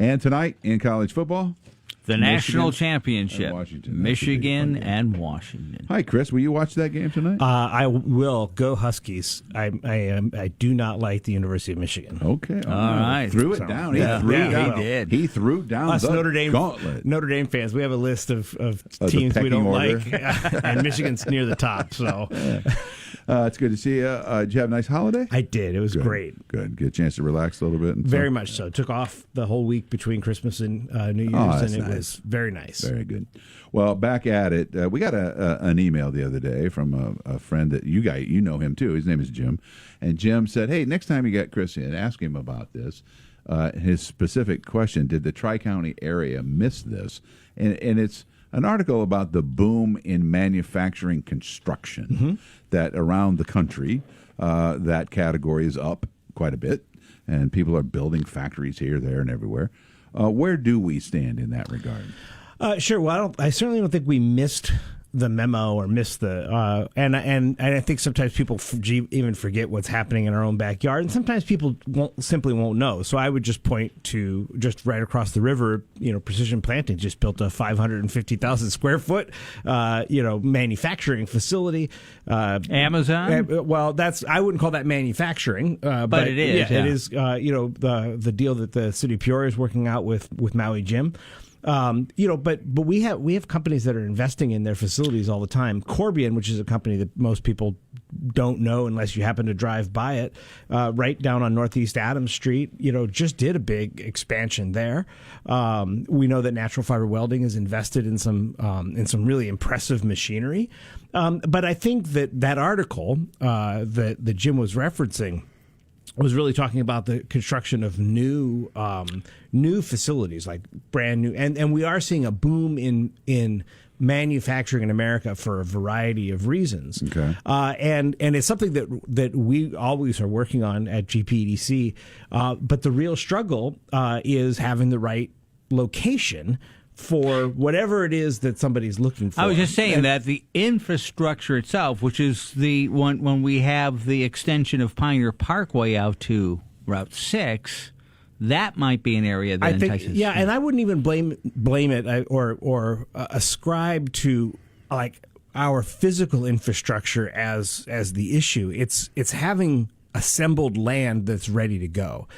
And tonight in college football, the national championship, Michigan and Washington. Hi, Chris. Will you watch that game tonight? I will. Go Huskies. I do not like the University of Michigan. Okay. All right. Threw it down. He did. He threw down Us the Notre Dame fans, we have a list of teams we don't like, and Michigan's near the top. So it's good to see you. Did you have a nice holiday? I did. It was great. Good. Get a chance to relax a little bit. Very much so. Took off the whole week between Christmas and New Year's, and it was very nice. Very good. Well, back at it. We got an email the other day from a friend that you know him too. His name is Jim, and Jim said, "Hey, next time you get Chris in, ask him about this." His specific question: did the Tri-County area miss this? And it's an article about the boom in manufacturing construction that around the country, that category is up quite a bit, and people are building factories here, there, and everywhere. Where do we stand in that regard? Sure. Well, I certainly don't think we missed the memo or missed the and I think sometimes people even forget what's happening in our own backyard, and sometimes people simply won't know. So I would just point to just right across the river, Precision Planting just built a 550,000 square foot manufacturing facility. Amazon. Well, I wouldn't call that manufacturing, but it is. Yeah, it is. The deal that the city of Peoria is working out with Maui Jim. But we have companies that are investing in their facilities all the time. Corbion, which is a company that most people don't know unless you happen to drive by it, right down on Northeast Adams Street, just did a big expansion there. We know that Natural Fiber Welding is invested in some really impressive machinery. But I think that article that Jim was referencing was really talking about the construction of new facilities, like brand new, and we are seeing a boom in manufacturing in America for a variety of reasons. Okay. And it's something that we always are working on at GPEDC. But the real struggle is having the right location for whatever it is that somebody's looking for. I was just saying that the infrastructure itself, which is the one when we have the extension of Pioneer Parkway out to Route 6, that might be an area that entices. Yeah, and I wouldn't even blame it or ascribe to like our physical infrastructure as the issue. It's having assembled land that's ready to go.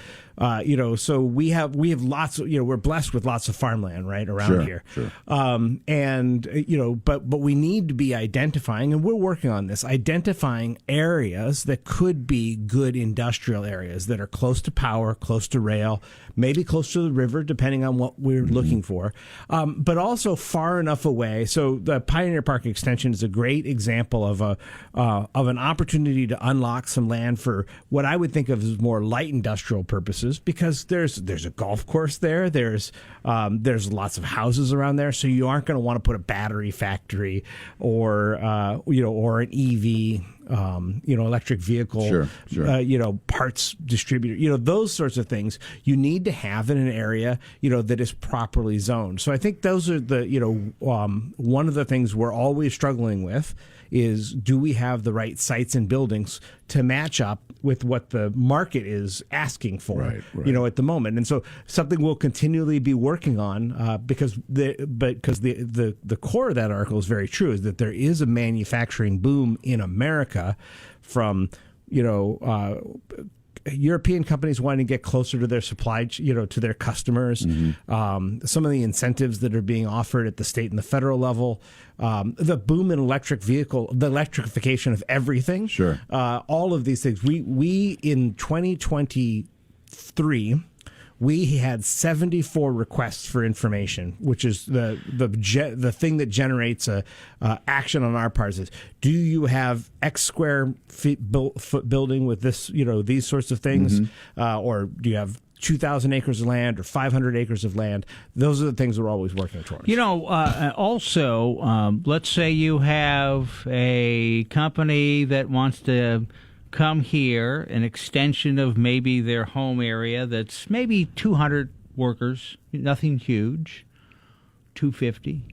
So we have lots of, we're blessed with lots of farmland right around here. Sure. But we need to be identifying, and we're working on this, identifying areas that could be good industrial areas that are close to power, close to rail, maybe close to the river, depending on what we're looking for, but also far enough away. So the Pioneer Park extension is a great example of an opportunity to unlock some land for what I would think of as more light industrial purposes, because there's a golf course there, there's lots of houses around there, so you aren't going to want to put a battery factory or an EV, electric vehicle, parts distributor, those sorts of things you need to have in an area, that is properly zoned. So I think those are one of the things we're always struggling with is, do we have the right sites and buildings to match up with what the market is asking for, at the moment? And so something we'll continually be working on, because the core of that article is very true, is that there is a manufacturing boom in America from, European companies wanting to get closer to their supply, to their customers. Some of the incentives that are being offered at the state and the federal level, the boom in the electrification of everything. Sure. All of these things. We in 2023, we had 74 requests for information, which is the thing that generates a action on our part. Is, do you have X square foot building with this, these sorts of things, or do you have 2,000 acres of land or 500 acres of land? Those are the things we're always working towards. Also, let's say you have a company that wants to come here, an extension of maybe their home area that's maybe 200 workers, nothing huge, 250.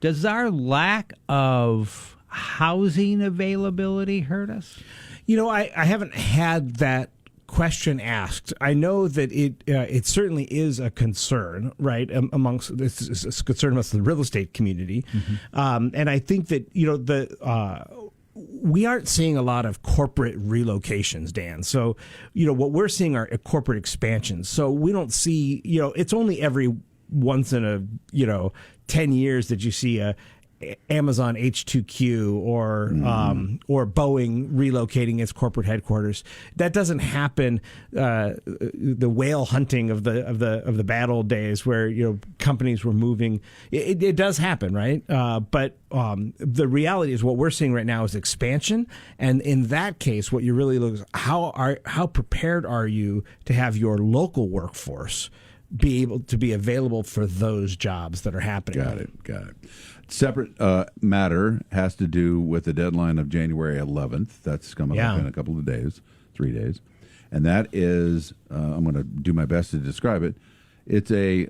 Does our lack of housing availability hurt us? I haven't had that question asked. I know that it certainly is a concern, right? Amongst this is a concern amongst the real estate community, and I think that we aren't seeing a lot of corporate relocations, Dan. So, what we're seeing are corporate expansions. So we don't see, it's only every once in a 10 years that you see a Amazon H2Q or Boeing relocating its corporate headquarters. That doesn't happen. The whale hunting of the bad old days, where companies were moving. It does happen, right? But the reality is, what we're seeing right now is expansion. And in that case, what you really look is how prepared are you to have your local workforce be able to be available for those jobs that are happening. Got it. Separate matter has to do with the deadline of January 11th. That's coming up in a couple of days, 3 days. And that is, I'm going to do my best to describe it. It's an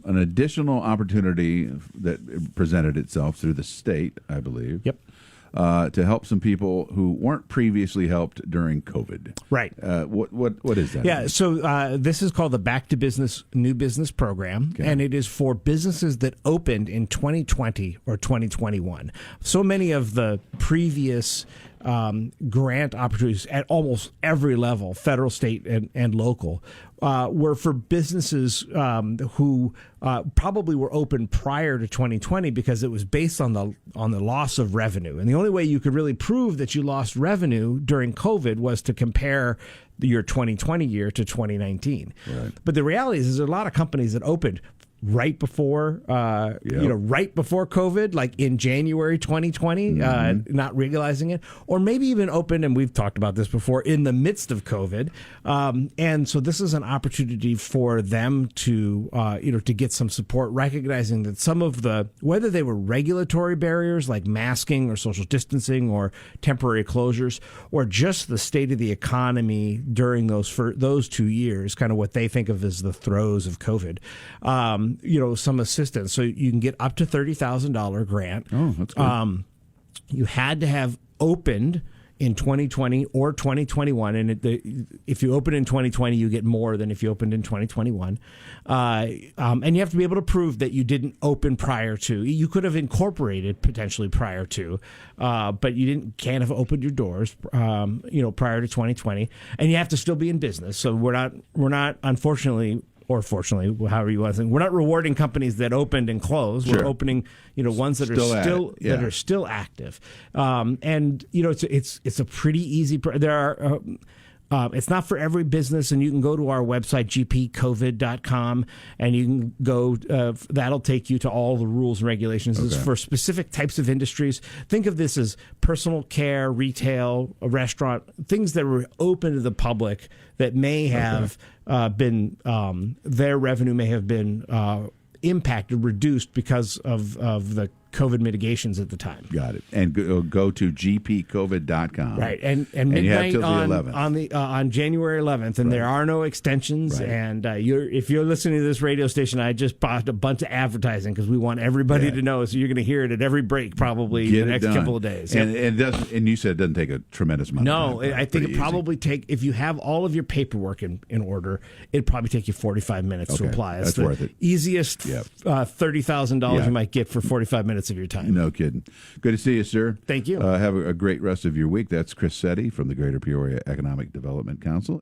additional opportunity that presented itself through the state, I believe. Yep. To help some people who weren't previously helped during COVID. Right. What is that? Yeah. So this is called the Back to Business New Business Program, and it is for businesses that opened in 2020 or 2021. So many of the previous grant opportunities at almost every level, federal, state, and local, were for businesses who probably were open prior to 2020 because it was based on the loss of revenue. And the only way you could really prove that you lost revenue during COVID was to compare your 2020 year to 2019. Right. But the reality is there's a lot of companies that opened right before right before COVID, like in January 2020, not realizing it, or maybe even open, and we've talked about this before, in the midst of COVID. And so this is an opportunity for them to to get some support, recognizing that some of whether they were regulatory barriers like masking or social distancing or temporary closures, or just the state of the economy during those 2 years, kind of what they think of as the throes of COVID. Some assistance. So you can get up to $30,000 grant. Oh, that's good. You had to have opened in 2020 or 2021. And if you open in 2020, you get more than if you opened in 2021. And you have to be able to prove that you didn't open prior to. You could have incorporated potentially prior to, but you can't have opened your doors, prior to 2020. And you have to still be in business. So we're not unfortunately, or fortunately, however you want to think, we're not rewarding companies that opened and closed. Sure. We're opening, ones that are still active. And it's a pretty easy. There are. It's not for every business, and you can go to our website, GPEDC and you can go, that'll take you to all the rules and regulations. Okay. This is for specific types of industries. Think of this as personal care, retail, a restaurant, things that were open to the public that may have been, their revenue may have been impacted, reduced because of the COVID mitigations at the time. Got it. And go to gpcovid.com. Right. And midnight on January 11th, and there are no extensions. Right. And if you're listening to this radio station, I just bought a bunch of advertising because we want everybody to know. So you're going to hear it at every break probably in the next couple of days. And you said it doesn't take a tremendous amount of time. No, I think it probably if you have all of your paperwork in order, it'd probably take you 45 minutes to apply. That's worth it. Easiest $30,000 you might get for 45 minutes of your time. No kidding. Good to see you, sir. Thank you. Have a great rest of your week. That's Chris Setti from the Greater Peoria Economic Development Council.